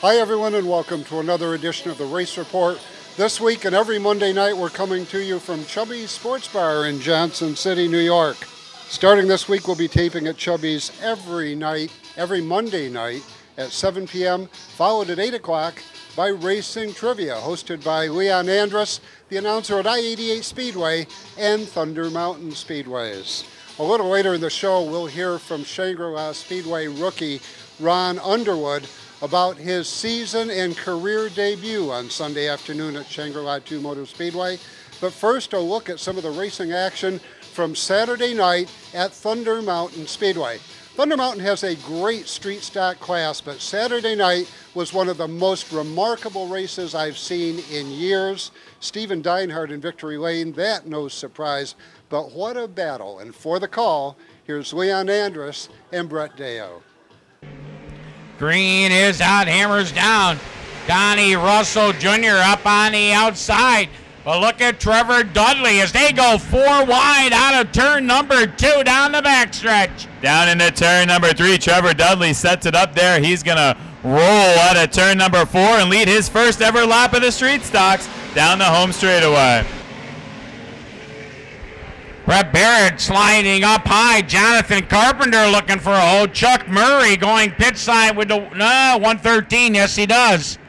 Hi everyone and welcome to another edition of the Race Report. This week and every Monday night we're coming to you from Chubby's Sports Bar in Johnson City, New York. Starting this week we'll be taping at Chubby's every Monday night at 7 p.m. followed at 8 o'clock by Racing Trivia hosted by Leon Andrus, the announcer at I-88 Speedway and Thunder Mountain Speedways. A little later in the show we'll hear from Shangri-La Speedway rookie Ron Underwood about his season and career debut on Sunday afternoon at Shangri-La 2 Motor Speedway. But first, a look at some of the racing action from Saturday night at Thunder Mountain Speedway. Thunder Mountain has a great street stock class, but Saturday night was one of the most remarkable races I've seen in years. Stephen Deinhardt in Victory Lane, that no surprise, but what a battle. And for the call, here's Leon Andrus and Brett Deyo. Green is out, hammers down. Donnie Russell Jr. up on the outside. But look at Trevor Dudley as they go 4 wide out of turn number 2 down the backstretch. Down into turn number 3, Trevor Dudley sets it up there. He's going to roll out of turn number 4 and lead his first ever lap of the street stocks down the home straightaway. Brett Barrett sliding up high. Jonathan Carpenter looking for a hold. Chuck Murray going pit side with the 113. Yes, he does.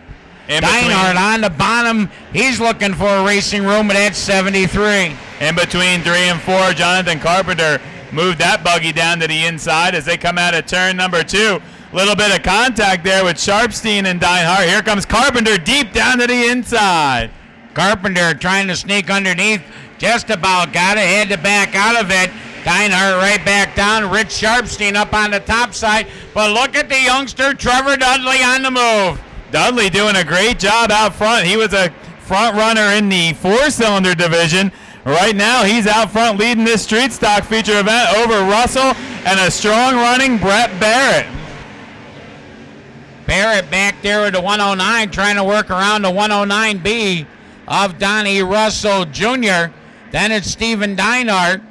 Deinhardt on the bottom. He's looking for a racing room, but that's 73. In between 3 and 4, Jonathan Carpenter moved that buggy down to the inside as they come out of turn number 2. Little bit of contact there with Sharpstein and Deinhardt. Here comes Carpenter deep down to the inside. Carpenter trying to sneak underneath. Just about got it, had to back out of it. Deinhardt right back down. Rich Sharpstein up on the top side. But look at the youngster, Trevor Dudley on the move. Dudley doing a great job out front. He was a front runner in the 4-cylinder division. Right now, he's out front leading this street stock feature event over Russell and a strong running Brett Barrett. Barrett back there with the 109, trying to work around the 109B of Donnie Russell Jr. Then it's Stephen Deinhardt,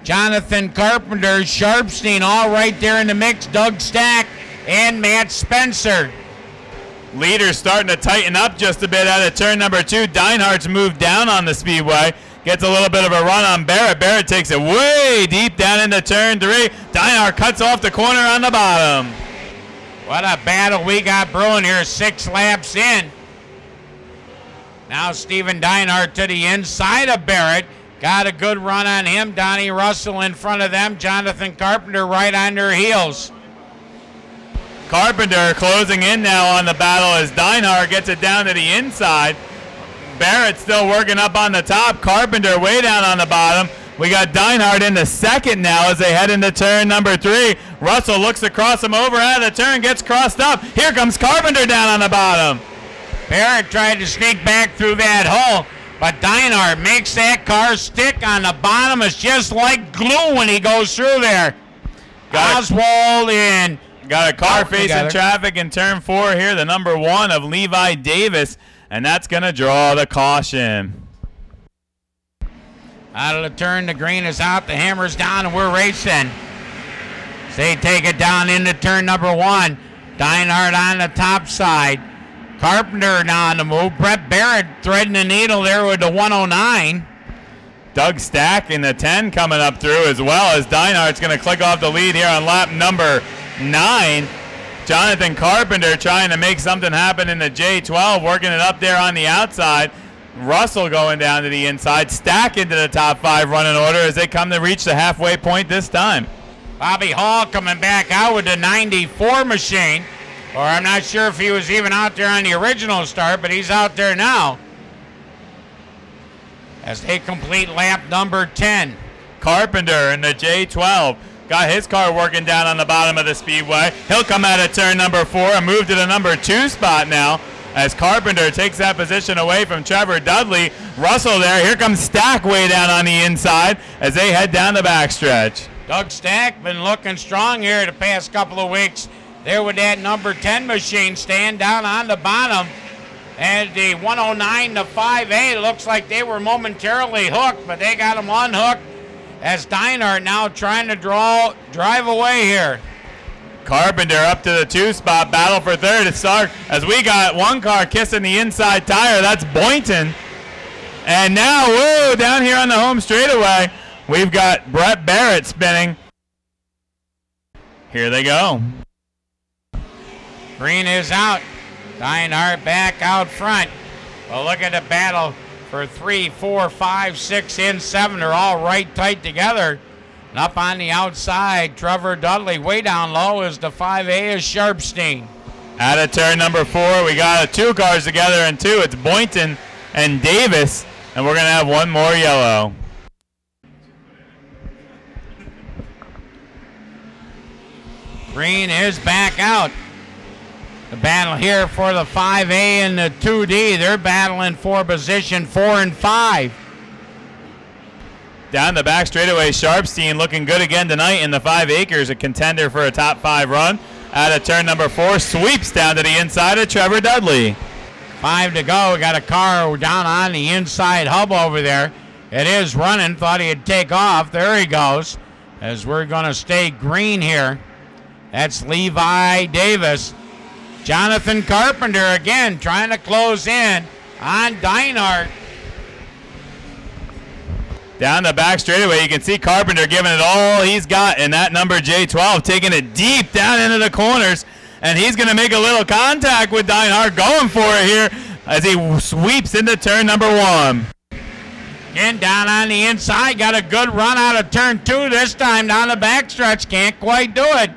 Jonathan Carpenter, Sharpstein, all right there in the mix. Doug Stack and Matt Spencer. Leader starting to tighten up just a bit out of turn number 2. Deinhardt's moved down on the speedway. Gets a little bit of a run on Barrett. Barrett takes it way deep down into turn 3. Deinhardt cuts off the corner on the bottom. What a battle we got brewing here, 6 laps in. Now Stephen Deinhardt to the inside of Barrett. Got a good run on him. Donnie Russell in front of them. Jonathan Carpenter right on their heels. Carpenter closing in now on the battle as Deinhardt gets it down to the inside. Barrett still working up on the top. Carpenter way down on the bottom. We got Deinhardt in the second now as they head into turn number 3. Russell looks to cross him over out of the turn, gets crossed up. Here comes Carpenter down on the bottom. Barrett tried to sneak back through that hole, but Deinhardt makes that car stick on the bottom. It's just like glue when he goes through there. Oswald in. Got a car facing traffic in turn 4 here, the number 1 of Levi Davis, and that's going to draw the caution. Out of the turn, the green is out, the hammer's down, and we're racing. So they take it down into turn number 1. Deinhardt on the top side. Carpenter now on the move. Brett Barrett threading the needle there with the 109. Doug Stack in the 10 coming up through as well as Deinhardt's going to click off the lead here on lap number 9. Jonathan Carpenter trying to make something happen in the J12, working it up there on the outside. Russell going down to the inside. Stack into the top 5 running order as they come to reach the halfway point this time. Bobby Hall coming back out with the 94 machine. Or I'm not sure if he was even out there on the original start, but he's out there now. As they complete lap number 10. Carpenter in the J12 got his car working down on the bottom of the speedway. He'll come out of turn number 4 and move to the number 2 spot now as Carpenter takes that position away from Trevor Dudley. Russell there. Here comes Stack way down on the inside as they head down the backstretch. Doug Stack been looking strong here the past couple of weeks. There with that number 10 machine staying down on the bottom. And the 109 to 5A looks like they were momentarily hooked, but they got them unhooked as Deinhardt now trying to drive away here. Carpenter up to the 2 spot, battle for third. It's Stark as we got one car kissing the inside tire. That's Boynton. And now, whoa, down here on the home straightaway, we've got Brett Barrett spinning. Here they go. Green is out. Deinhardt back out front. Well, look at the battle for 3, 4, 5, 6, and 7. They're all right tight together. And up on the outside, Trevor Dudley. Way down low is the 5A is Sharpstein. Out of turn number 4, we got 2 cars together in 2. It's Boynton and Davis, and we're going to have one more yellow. Green is back out. The battle here for the 5A and the 2D. They're battling for position 4 and 5. Down the back straightaway, Sharpstein looking good again tonight in the 5 acres, a contender for a top 5 run. Out of turn number 4, sweeps down to the inside of Trevor Dudley. 5 to go. We got a car down on the inside hub over there. It is running. Thought he'd take off. There he goes. As we're going to stay green here. That's Levi Davis. Jonathan Carpenter again trying to close in on Deinhardt. Down the back straightaway, you can see Carpenter giving it all he's got in that number J12, taking it deep down into the corners, and he's going to make a little contact with Deinhardt, going for it here as he sweeps into turn number 1. Again, down on the inside, got a good run out of turn 2 this time down the backstretch, can't quite do it.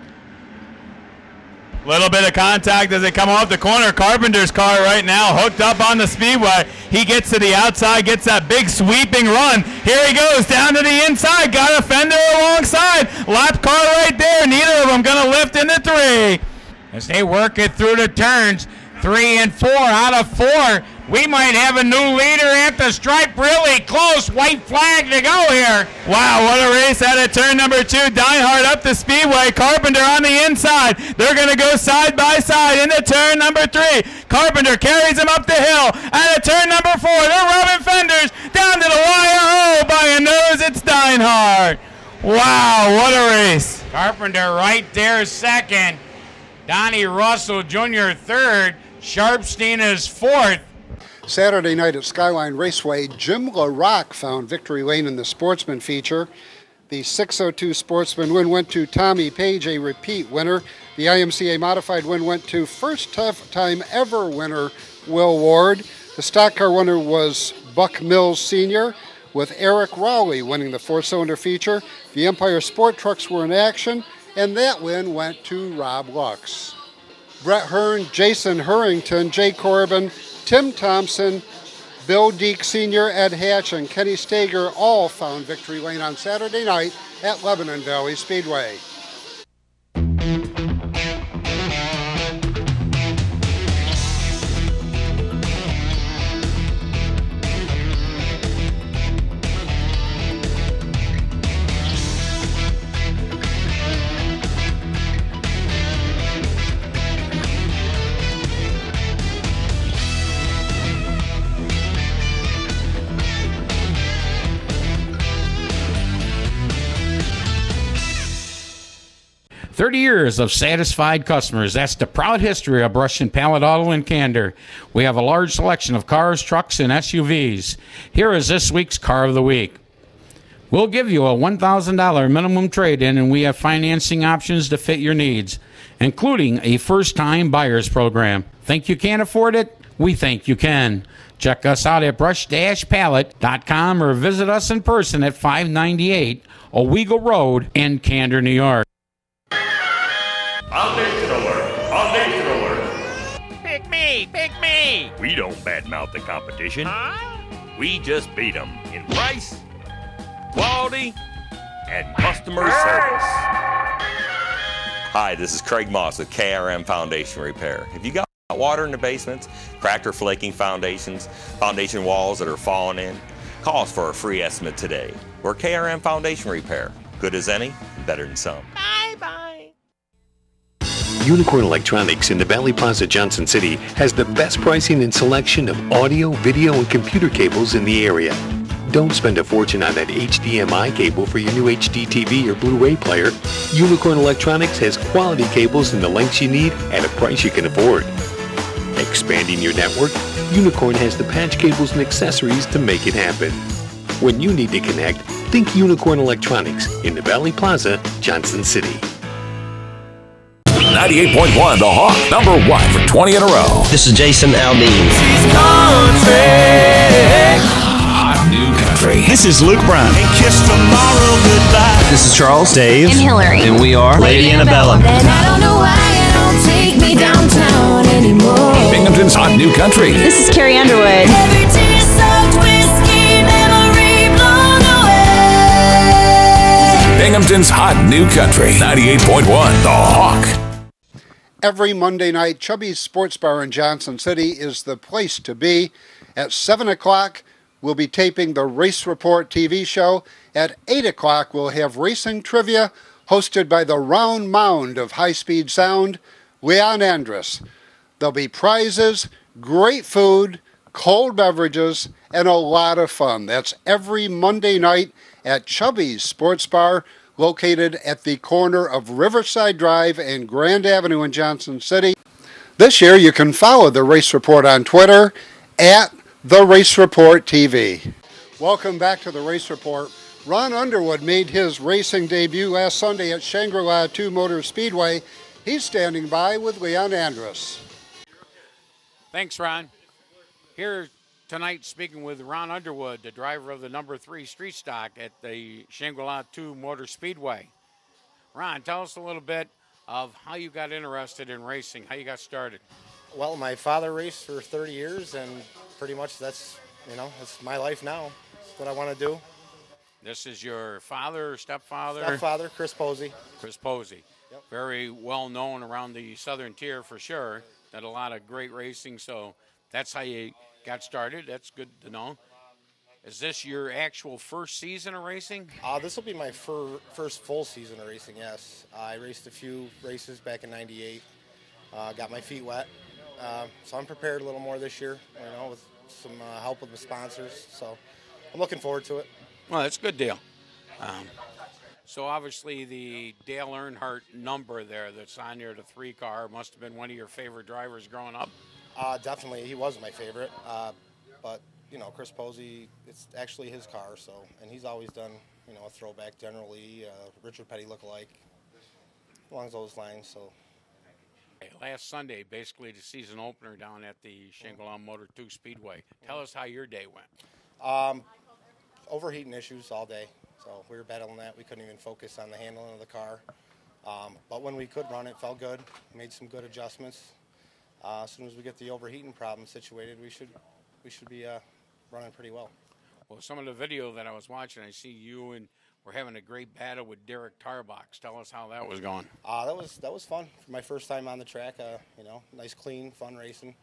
Little bit of contact as they come off the corner. Carpenter's car right now hooked up on the speedway. He gets to the outside, gets that big sweeping run. Here he goes down to the inside. Got a fender alongside. Lap car right there. Neither of them going to lift into 3. As they work it through the turns, 3 and 4 out of 4. We might have a new leader at the stripe. Really close. White flag to go here. Wow, what a race out of turn number 2. Deinhardt up the speedway. Carpenter on the inside. They're going to go side by side into turn number 3. Carpenter carries him up the hill. Out of turn number 4, they're rubbing fenders down to the wire. Oh, by a nose, it's Deinhardt. Wow, what a race. Carpenter right there second. Donnie Russell Jr. third. Sharpstein is fourth. Saturday night at Skyline Raceway, Jim LaRock found victory lane in the Sportsman feature. The 602 Sportsman win went to Tommy Page, a repeat winner. The IMCA Modified win went to first time ever winner Will Ward. The stock car winner was Buck Mills Sr., with Eric Rowley winning the 4-cylinder feature. The Empire Sport Trucks were in action, and that win went to Rob Lux. Brett Hearn, Jason Hurrington, Jay Corbin, Tim Thompson, Bill Deek Sr., Ed Hatch, and Kenny Stager all found victory lane on Saturday night at Lebanon Valley Speedway. 30 years of satisfied customers. That's the proud history of Brush and Pallet Auto in Candor. We have a large selection of cars, trucks, and SUVs. Here is this week's Car of the Week. We'll give you a $1,000 minimum trade-in, and we have financing options to fit your needs, including a first-time buyers program. Think you can't afford it? We think you can. Check us out at brush-pallet.com or visit us in person at 598 Owego Road in Candor, New York. Foundation alert! Pick me! We don't badmouth the competition. Huh? We just beat them in price, quality, and customer service. Hi, this is Craig Moss with KRM Foundation Repair. If you got water in the basements, cracked or flaking foundations, foundation walls that are falling in, call us for a free estimate today. We're KRM Foundation Repair. Good as any, better than some. Bye-bye. Unicorn Electronics in the Valley Plaza, Johnson City has the best pricing and selection of audio, video, and computer cables in the area. Don't spend a fortune on that HDMI cable for your new HD TV or Blu-ray player. Unicorn Electronics has quality cables in the lengths you need at a price you can afford. Expanding your network, Unicorn has the patch cables and accessories to make it happen. When you need to connect, think Unicorn Electronics in the Valley Plaza, Johnson City. 98.1 The Hawk, #1 for 20 in a row. This is Jason Aldean. Hot new country. This is Luke Brown. And kiss tomorrow goodbye. This is Charles, Dave, and Hillary. And we are Lady Annabella. And I don't know why you don't take me downtown anymore. Binghamton's Hot New Country. This is Carrie Underwood. Every tear-soaked whiskey memory blown away. Binghamton's Hot New Country. 98.1 The Hawk. Every Monday night, Chubby's Sports Bar in Johnson City is the place to be. At 7 o'clock, we'll be taping the Race Report TV show. At 8 o'clock, we'll have racing trivia hosted by the round mound of high-speed sound, Leon Andrus. There'll be prizes, great food, cold beverages, and a lot of fun. That's every Monday night at Chubby's Sports Bar, located at the corner of Riverside Drive and Grand Avenue in Johnson City. This year, you can follow the Race Report on Twitter at The Race Report TV. Welcome back to the Race Report. Ron Underwood made his racing debut last Sunday at Shangri-La 2 Motor Speedway. He's standing by with Leon Andrus. Thanks, Ron. Here tonight speaking with Ron Underwood, the driver of the #3 Street Stock at the Shangri-La 2 Motor Speedway. Ron, tell us a little bit of how you got interested in racing, how you got started. Well, my father raced for 30 years, and pretty much that's my life now. That's what I want to do. This is your father or stepfather? Stepfather, Chris Posey. Chris Posey. Yep. Very well known around the southern tier for sure. Did a lot of great racing, so that's how you got started. That's good to know. Is this your actual first season of racing? This will be my first full season of racing, yes. I raced a few races back in '98. Got my feet wet. So I'm prepared a little more this year, with some help with the sponsors. So I'm looking forward to it. Well, that's a good deal. So obviously the Dale Earnhardt number there that's on there, the 3 car, must have been one of your favorite drivers growing up. Definitely, he was my favorite. But Chris Posey, it's actually his car. So, and he's always done, a throwback generally, Richard Petty lookalike, along those lines. So. Last Sunday, basically the season opener down at the Shangri-La Motor 2 Speedway. Tell us how your day went. Overheating issues all day. So we were battling that. We couldn't even focus on the handling of the car. But when we could run, it felt good. Made some good adjustments. As soon as we get the overheating problem situated, we should be running pretty well. Well, some of the video that I was watching, I see you and we're having a great battle with Derek Tarbox. Tell us how that was going. That was fun. For my first time on the track, nice, clean, fun racing.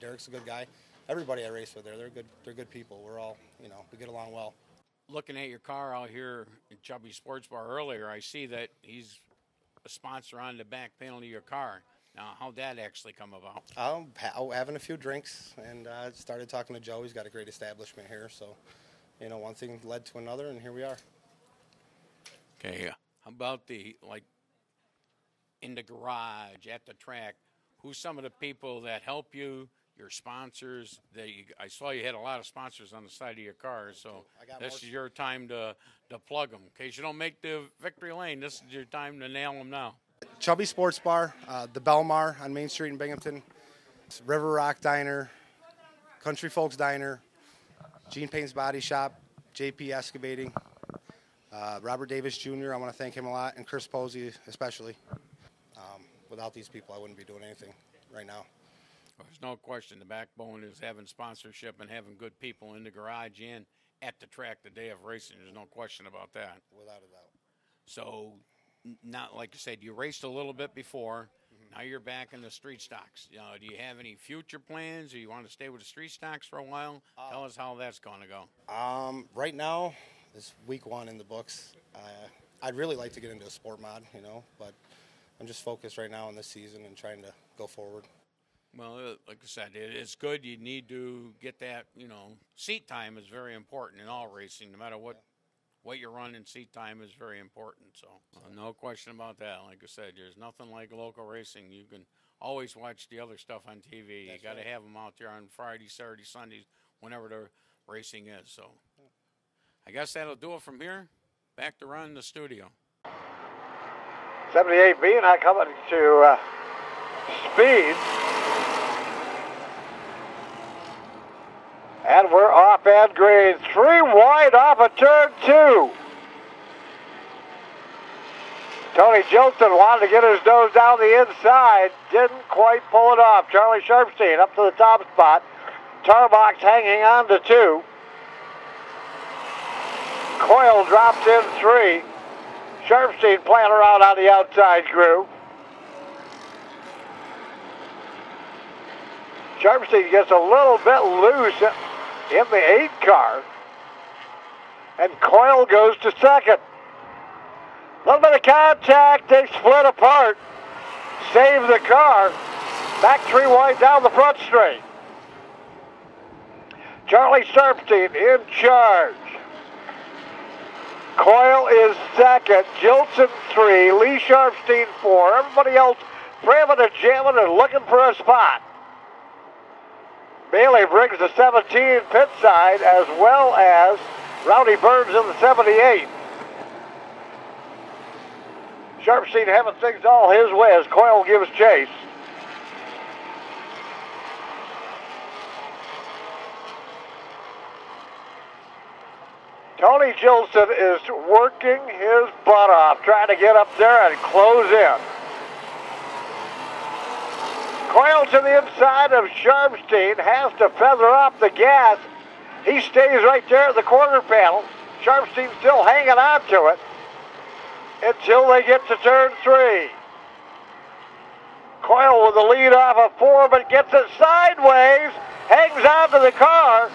Derek's a good guy. Everybody I race with they're good people. We're all, we get along well. Looking at your car out here at Chubby Sports Bar earlier, I see that he's a sponsor on the back panel of your car. Now, how'd that actually come about? Having a few drinks and started talking to Joe. He's got a great establishment here. So, one thing led to another, and here we are. Okay, how about in the garage, at the track, who's some of the people that help you, your sponsors? I saw you had a lot of sponsors on the side of your car, so this is your time to plug them. In case you don't make the victory lane, this is your time to nail them now. Chubby Sports Bar, the Belmar on Main Street in Binghamton, River Rock Diner, Country Folks Diner, Gene Payne's Body Shop, JP Excavating, Robert Davis Jr., I want to thank him a lot, and Chris Posey especially. Without these people, I wouldn't be doing anything right now. Well, there's no question the backbone is having sponsorship and having good people in the garage and at the track the day of racing. There's no question about that. Without a doubt. So, not like I said, you raced a little bit before. Mm-hmm. Now you're back in the street stocks. Do you have any future plans, or you want to stay with the street stocks for a while? Tell us how that's going to go. Right now, this week 1 in the books. I'd really like to get into a sport mod, but I'm just focused right now on this season and trying to go forward. Well, like I said, it's good. You need to get that, seat time is very important in all racing. No matter what you're running, seat time is very important. So no question about that. Like I said, there's nothing like local racing. You can always watch the other stuff on TV. You got to have them out there on Friday, Saturday, Sundays, whenever the racing is. So I guess that'll do it from here. Back to Ron in the studio. 78B now coming to speed. And we're off at green. 3 wide off of turn 2. Tony Jilton wanted to get his nose down the inside. Didn't quite pull it off. Charlie Sharpstein up to the top spot. Tarbox hanging on to 2. Coyle drops in 3. Sharpstein playing around on the outside crew. Sharpstein gets a little bit loose in the 8 car. And Coyle goes to second. A little bit of contact, they split apart. Save the car. Back 3 wide down the front straight. Charlie Sharpstein in charge. Coyle is second, Jilton 3, Lee Sharpstein 4. Everybody else primming and jamming and looking for a spot. Bailey brings the 17 pit side as well as Rowdy Burns in the 78. Sharpstein having things all his way as Coyle gives chase. Tony Jilton is working his butt off, trying to get up there and close in. Coyle to the inside of Sharpstein, has to feather off the gas. He stays right there at the quarter panel. Sharpstein still hanging on to it until they get to turn 3. Coyle with the lead off of 4, but gets it sideways, hangs on to the car.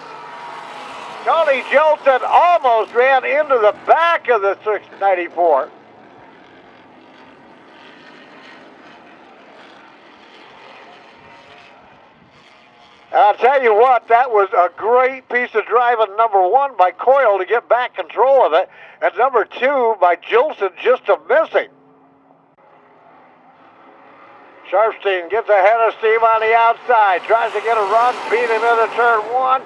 Tony Jilton almost ran into the back of the 694. I'll tell you what, that was a great piece of driving, number 1, by Coyle to get back control of it, and number 2, by Jilton just a missing. Sharpstein gets ahead of steam on the outside, tries to get a run, beat him into turn 1.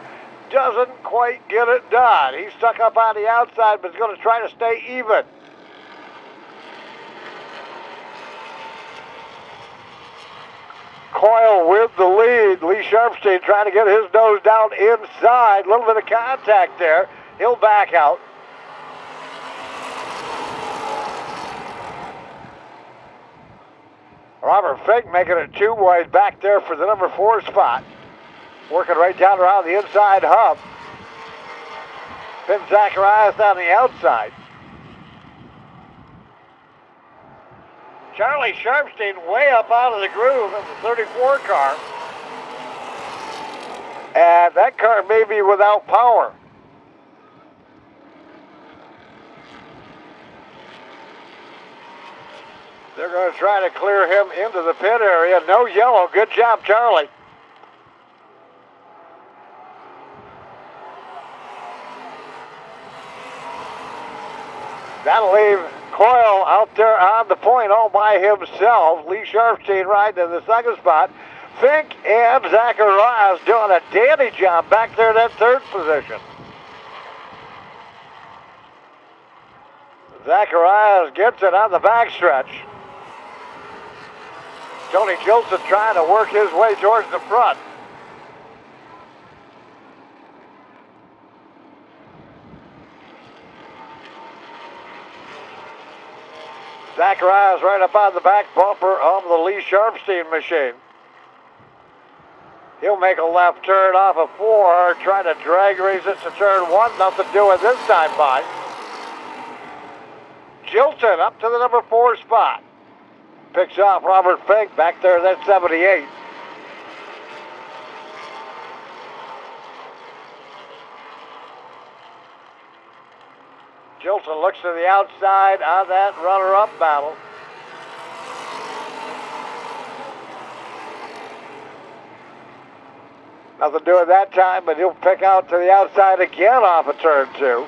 Doesn't quite get it done. He's stuck up on the outside, but is going to try to stay even. Coyle with the lead. Lee Sharpstein trying to get his nose down inside. A little bit of contact there. He'll back out. Robert Fink making it 2 wide back there for the number 4 spot. Working right down around the inside hub. Finn Zacharias on the outside. Charlie Sharpstein way up out of the groove in the 34 car. And that car may be without power. They're going to try to clear him into the pit area. No yellow. Good job, Charlie. That'll leave Coyle out there on the point all by himself. Lee Sharpstein riding in the second spot. Fink and Zacharias doing a dandy job back there in that 3rd position. Zacharias gets it on the backstretch. Tony Jilton trying to work his way towards the front. Zacharias right up on the back bumper of the Lee Sharpstein machine. He'll make a left turn off of 4, try to drag race it to turn 1. Nothing doing this time by. Jilton up to the number 4 spot. Picks off Robert Fink back there in that 78. Jilton looks to the outside on that runner-up battle. Nothing doing that time, but he'll pick out to the outside again off of turn 2.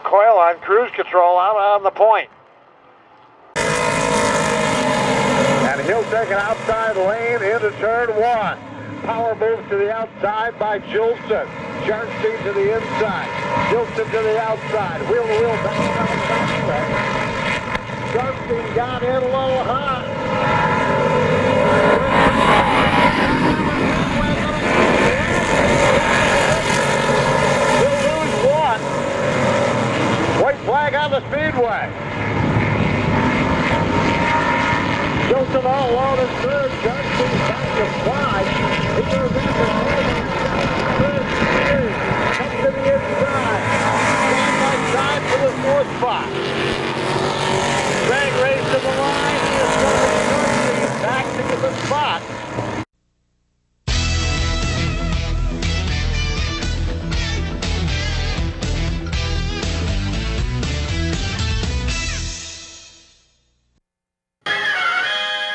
Coyle on cruise control out on the point. And he'll take an outside lane into turn 1. Power moves to the outside by Jolson. Jarnstein to the inside. Jolson to the outside. Wheel to wheel back on the back. Jarnstein got in a little hot. He'll lose 1. White flag on the speedway. Jolson all alone in third. Jarnstein back to 5. He goes after comes to the inside. Side by side for the 4th spot. Drag race to the line. He is going back to get the spot.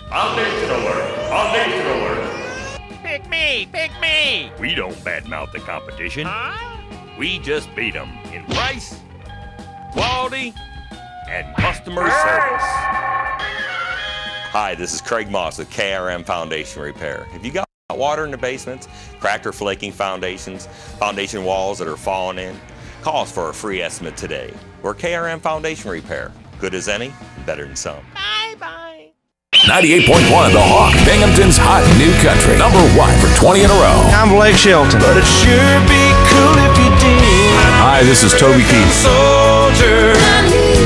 Foundation alert! Foundation alert! Pick me! Pick me! We don't badmouth the competition. Huh? We just beat them in price, quality, and customer service. Hi, this is Craig Moss with KRM Foundation Repair. If you got water in the basements, cracked or flaking foundations, foundation walls that are falling in, call us for a free estimate today. We're KRM Foundation Repair. Good as any, better than some. Bye-bye. 98.1 The Hawk, Binghamton's hot new country. Number 1 for 20 in a row. I'm Blake Shelton. But it sure be cool if you did. Hi, this is Toby Keith. Soldier.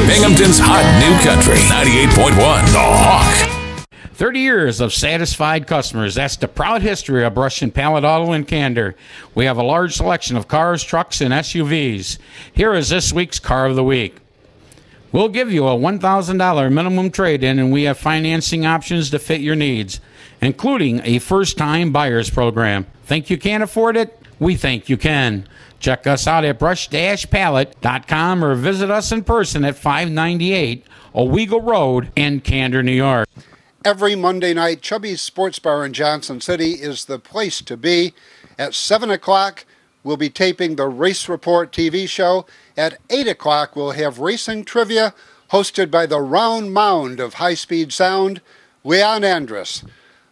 Binghamton's hot new country. 98.1 The Hawk. 30 years of satisfied customers. That's the proud history of Brush and Pallet Auto in Candor. We have a large selection of cars, trucks, and SUVs. Here is this week's Car of the Week. We'll give you a $1,000 minimum trade-in, and we have financing options to fit your needs, including a first-time buyer's program. Think you can't afford it? We think you can. Check us out at brush-pallet.com or visit us in person at 598 Owego Road in Candor, New York. Every Monday night, Chubby's Sports Bar in Johnson City is the place to be. At 7 o'clock, we'll be taping the Race Report TV show. At 8 o'clock, we'll have racing trivia hosted by the round mound of high-speed sound, Leon Andrus.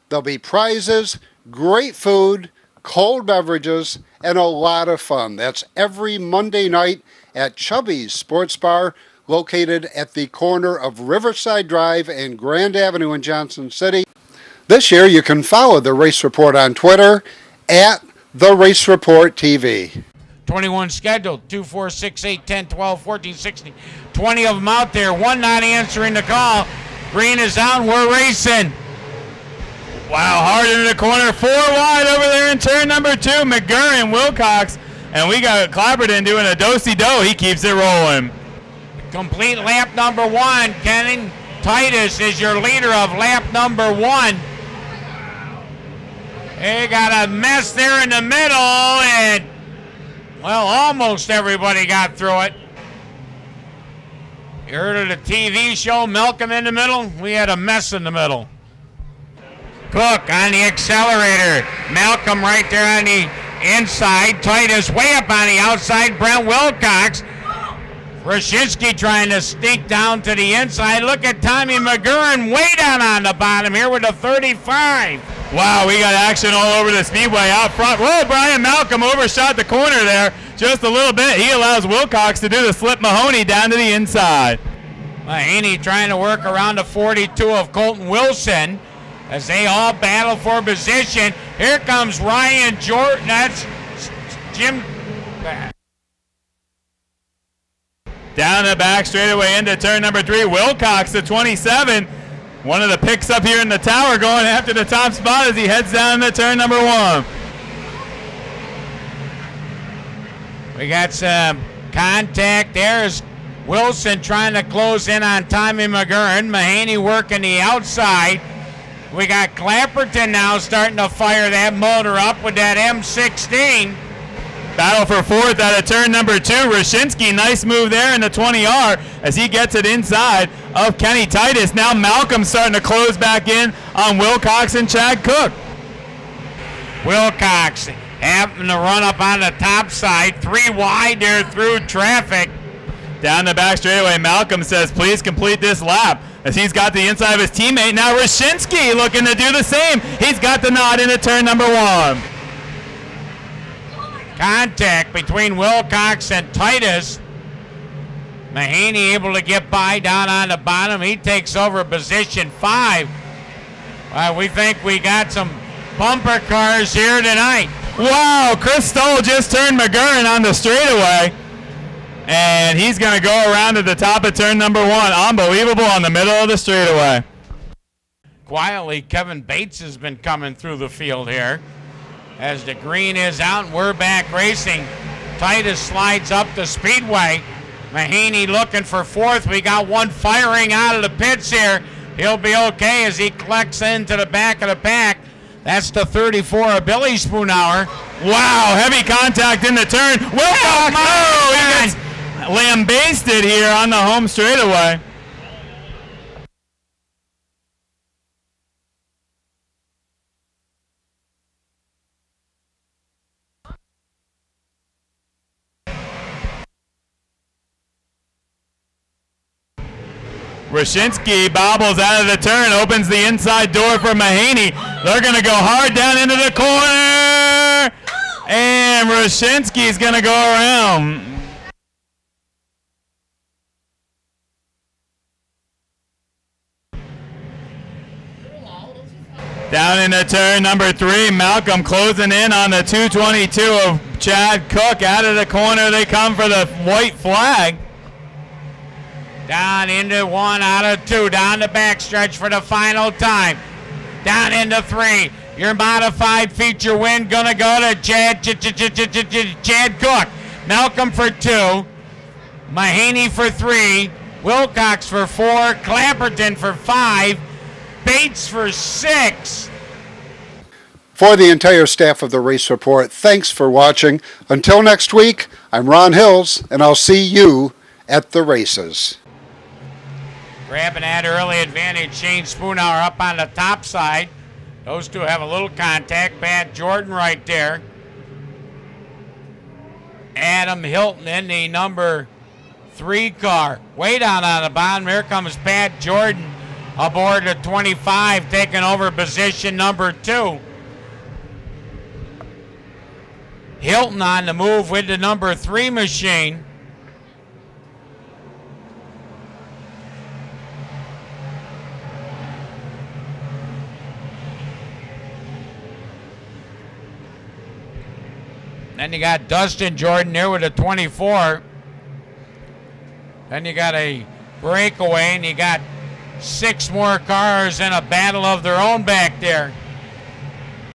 There'll be prizes, great food, cold beverages, and a lot of fun. That's every Monday night at Chubby's Sports Bar, located at the corner of Riverside Drive and Grand Avenue in Johnson City. This year, you can follow the Race Report on Twitter at The Race Report TV. 21 scheduled, 2, 4, 6, 8, 10, 12, 14, 16. 20 of them out there, one not answering the call. Green is out, we're racing. Wow, hard into the corner, 4 wide over there in turn number 2, McGurran, Wilcox, and we got Clapperton doing a do-si-do. He keeps it rolling. Complete lap number 1. Kenny Titus is your leader of lap number 1. They got a mess there in the middle, and well, almost everybody got through it. You heard of the TV show, Malcolm in the Middle? We had a mess in the middle. Cook on the accelerator. Malcolm right there on the inside. Titus way up on the outside. Brent Wilcox. Roshinsky trying to sneak down to the inside. Look at Tommy McGurran way down on the bottom here with a 35. Wow, we got action all over the speedway out front. Whoa, Brian Malcolm overshot the corner there just a little bit. He allows Wilcox to do the slip Mahoney down to the inside. Mahaney trying to work around the 42 of Colton Wilson as they all battle for position. Here comes Ryan Jordan. That's Jim. Down the back straightaway into turn number 3. Wilcox, the 27. One of the picks up here in the tower going after the top spot as he heads down to turn number 1. We got some contact. There's Wilson trying to close in on Tommy McGurran. Mahaney working the outside. We got Clapperton now starting to fire that motor up with that M16. Battle for 4th out of turn number 2. Roshinsky, nice move there in the 20R as he gets it inside of Kenny Titus. Now Malcolm starting to close back in on Wilcox and Chad Cook. Wilcox having to run up on the top side. 3 wide there through traffic. Down the back straightaway, Malcolm says, please complete this lap. As he's got the inside of his teammate. Now Rashinsky looking to do the same. He's got the nod into turn number 1. Contact between Wilcox and Titus. Mahaney able to get by down on the bottom. He takes over position 5. We think we got some bumper cars here tonight. Wow, Chris Stoll just turned McGurn on the straightaway. And he's going to go around to the top of turn number 1. Unbelievable on the middle of the straightaway. Quietly, Kevin Bates has been coming through the field here. As the green is out and we're back racing. Titus slides up the speedway. Mahaney looking for 4th. We got one firing out of the pits here. He'll be okay as he collects into the back of the pack. That's the 34 of Billy Spoonhour. Wow, heavy contact in the turn. Wilcox, he gets lambasted here on the home straightaway. Rashinsky bobbles out of the turn, opens the inside door for Mahaney. They're going to go hard down into the corner. And Rashinsky's going to go around. Down into turn number 3, Malcolm closing in on the 222 of Chad Cook. Out of the corner they come for the white flag. Down into 1 out of 2. Down the backstretch for the final time. Down into 3. Your modified feature win gonna go to Chad Cook. Malcolm for 2. Mahaney for 3. Wilcox for 4. Clapperton for 5. Bates for 6. For the entire staff of the Race Report, thanks for watching. Until next week, I'm Ron Hills, and I'll see you at the races. Grabbing that early advantage, Shane Spoonhour up on the top side. Those two have a little contact. Pat Jordan right there. Adam Hilton in the number 3 car. Way down on the bottom. Here comes Pat Jordan aboard the 25, taking over position number 2. Hilton on the move with the number 3 machine. Then you got Dustin Jordan there with a 24. Then you got a breakaway, and you got 6 more cars in a battle of their own back there.